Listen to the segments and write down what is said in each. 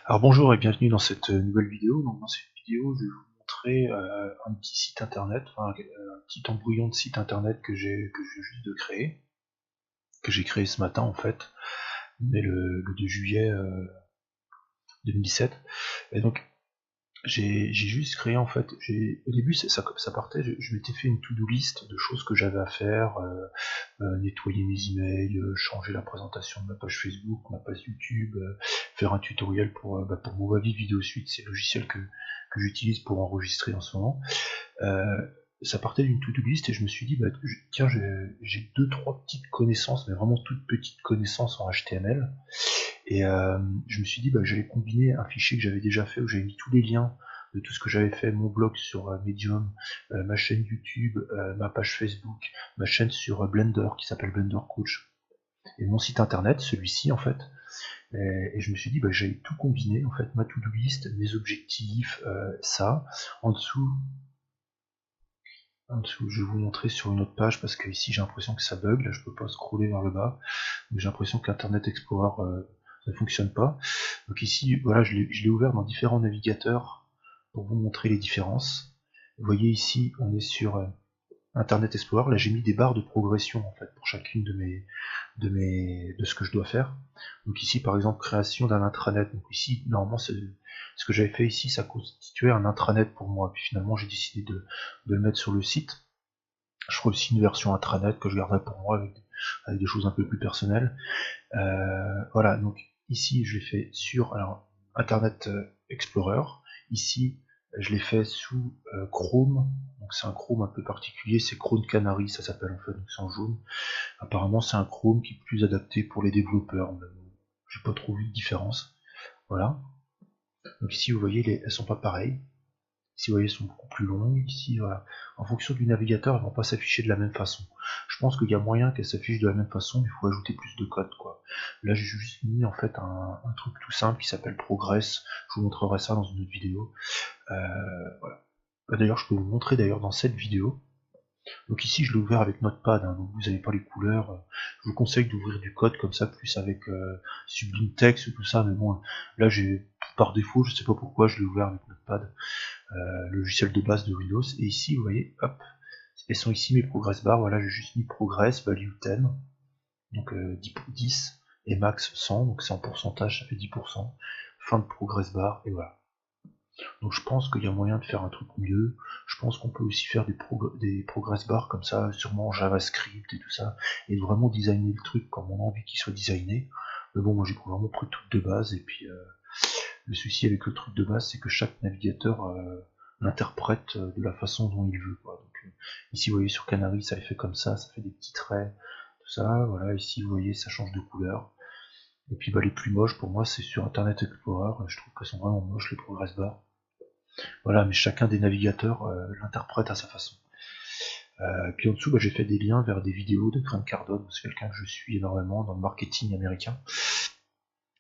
Alors bonjour et bienvenue dans cette nouvelle vidéo. Donc dans cette vidéo, je vais vous montrer un petit site internet, enfin un petit embrouillon de site internet que je viens juste de créer, que j'ai créé ce matin en fait, mais le 2 juillet 2017. Et donc j'ai juste créé en fait, au début ça partait, je m'étais fait une to-do list de choses que j'avais à faire, nettoyer mes emails, changer la présentation de ma page Facebook, ma page YouTube, faire un tutoriel pour Movavi Video Suite, c'est le logiciel que j'utilise pour enregistrer en ce moment. Euh, Ça partait d'une to-do list et je me suis dit, tiens, j'ai deux, trois petites connaissances, mais vraiment toutes petites connaissances en HTML. Et je me suis dit, j'allais combiner un fichier que j'avais déjà fait où j'avais mis tous les liens de tout ce que j'avais fait, mon blog sur Medium, ma chaîne YouTube, ma page Facebook, ma chaîne sur Blender qui s'appelle Blender Coach, et mon site internet, celui-ci en fait. Et je me suis dit, j'allais tout combiner, en fait, ma to-do list, mes objectifs, ça. En dessous, je vais vous montrer sur une autre page parce que ici j'ai l'impression que ça bug, là je peux pas scroller vers le bas, mais j'ai l'impression qu'Internet Explorer ne fonctionne pas. Donc ici, voilà, je l'ai ouvert dans différents navigateurs pour vous montrer les différences. Vous voyez ici, on est sur Internet Explorer. Là, j'ai mis des barres de progression en fait pour chacune de ce que je dois faire. Donc ici, par exemple, création d'un intranet. Donc ici, normalement, ce que j'avais fait ici, ça constituait un intranet pour moi. Puis finalement, j'ai décidé de le mettre sur le site. Je ferai aussi une version intranet que je garderai pour moi avec des choses un peu plus personnelles. Voilà, donc ici je l'ai fait sur Internet Explorer. Ici je l'ai fait sous Chrome, donc c'est un Chrome un peu particulier, c'est Chrome Canary, ça s'appelle en fait, donc c'est en jaune. Apparemment c'est un Chrome qui est plus adapté pour les développeurs, mais bon, j'ai pas trop vu de différence. Voilà, donc ici vous voyez, elles sont pas pareilles. Ici, vous voyez, elles sont beaucoup plus longues. Ici, voilà. En fonction du navigateur, elles vont pas s'afficher de la même façon. Je pense qu'il y a moyen qu'elles s'affichent de la même façon, mais il faut ajouter plus de code, quoi. Là, j'ai juste mis, en fait, un truc tout simple qui s'appelle Progress. Je vous montrerai ça dans une autre vidéo. Voilà. D'ailleurs, je peux vous montrer, d'ailleurs, dans cette vidéo. Donc ici, je l'ai ouvert avec Notepad, hein, donc vous n'avez pas les couleurs. Je vous conseille d'ouvrir du code comme ça, plus avec Sublime Text ou tout ça, mais bon, là, par défaut, je sais pas pourquoi, je l'ai ouvert avec Notepad, le logiciel de base de Windows. Et ici, vous voyez, hop, elles sont ici mes progress bars. Voilà, j'ai juste mis progress, value 10, donc 10, et max 100, donc c'est en pourcentage, ça fait 10%. Fin de progress bar, et voilà. Donc je pense qu'il y a moyen de faire un truc mieux. Je pense qu'on peut aussi faire des progress bars comme ça, sûrement en JavaScript et tout ça, et vraiment designer le truc comme on a envie qu'il soit designé. Mais bon, moi j'ai vraiment pris tout de base, et puis le souci avec le truc de base, c'est que chaque navigateur l'interprète de la façon dont il veut, quoi. Donc, ici, vous voyez, sur Canary, ça est fait comme ça fait des petits traits, tout ça. Voilà, ici, vous voyez, ça change de couleur. Et puis, les plus moches, pour moi, c'est sur Internet Explorer. Je trouve qu'elles sont vraiment moches, les progress bars. Voilà, mais chacun des navigateurs l'interprète à sa façon. Puis en dessous, j'ai fait des liens vers des vidéos de Grant Cardone. C'est quelqu'un que je suis énormément dans le marketing américain.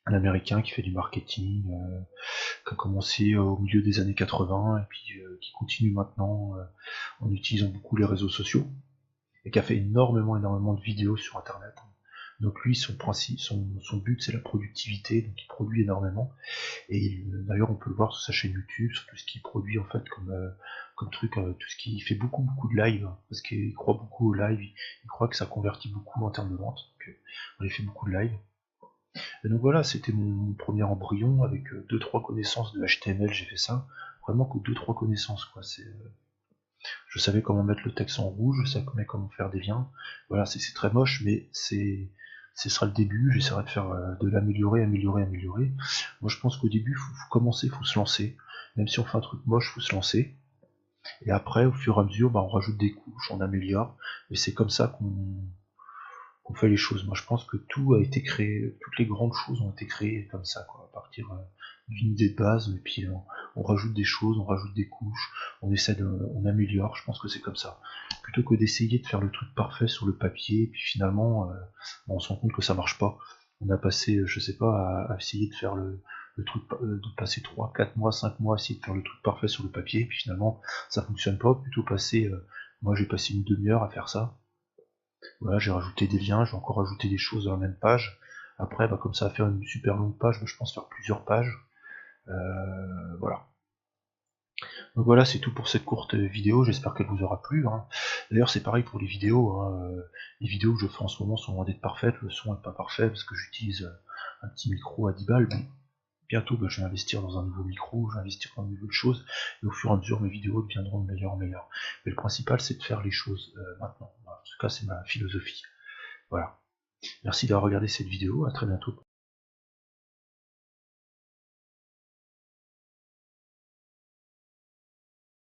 Un américain qui fait du marketing, qui a commencé au milieu des années 80 et puis qui continue maintenant en utilisant beaucoup les réseaux sociaux et qui a fait énormément de vidéos sur internet. Donc lui, son principe, son but, c'est la productivité, donc il produit énormément. Et d'ailleurs, on peut le voir sur sa chaîne YouTube, sur tout ce qu'il produit en fait comme truc, tout ce qui fait beaucoup de live, parce qu'il croit beaucoup au live, il croit que ça convertit beaucoup en termes de vente. Donc on les fait beaucoup de live. Et donc voilà, c'était mon premier embryon avec deux trois connaissances de HTML, j'ai fait ça. Vraiment que deux trois connaissances, quoi. Je savais comment mettre le texte en rouge, je savais comment faire des liens. Voilà, c'est très moche, mais ce sera le début. J'essaierai de faire de l'améliorer. Moi, je pense qu'au début, faut commencer, faut se lancer. Même si on fait un truc moche, faut se lancer. Et après, au fur et à mesure, on rajoute des couches, on améliore. Et c'est comme ça qu'on fait les choses. Moi, je pense que tout a été créé, toutes les grandes choses ont été créées comme ça, quoi, à partir d'une idée de base, et puis on rajoute des choses, on rajoute des couches, on améliore. Je pense que c'est comme ça. Plutôt que d'essayer de faire le truc parfait sur le papier, et puis finalement, on se rend compte que ça marche pas. On a passé, je sais pas, à essayer de faire le truc, de passer 3, 4 mois, 5 mois à essayer de faire le truc parfait sur le papier, et puis finalement, ça fonctionne pas. Plutôt passer, moi j'ai passé une demi-heure à faire ça. Voilà, j'ai rajouté des liens, j'ai encore rajouté des choses dans la même page. Après, comme ça va faire une super longue page, je pense faire plusieurs pages. Voilà. Donc voilà, c'est tout pour cette courte vidéo, j'espère qu'elle vous aura plu, hein. D'ailleurs c'est pareil pour les vidéos, hein. Les vidéos que je fais en ce moment sont loin d'être parfaites, le son n'est pas parfait parce que j'utilise un petit micro à 10 balles, mais bientôt je vais investir dans un nouveau micro, je vais investir dans de nouvelles choses, et au fur et à mesure mes vidéos deviendront de meilleure en meilleure. Mais le principal c'est de faire les choses maintenant. En tout cas c'est ma philosophie. Voilà. Merci d'avoir regardé cette vidéo, à très bientôt.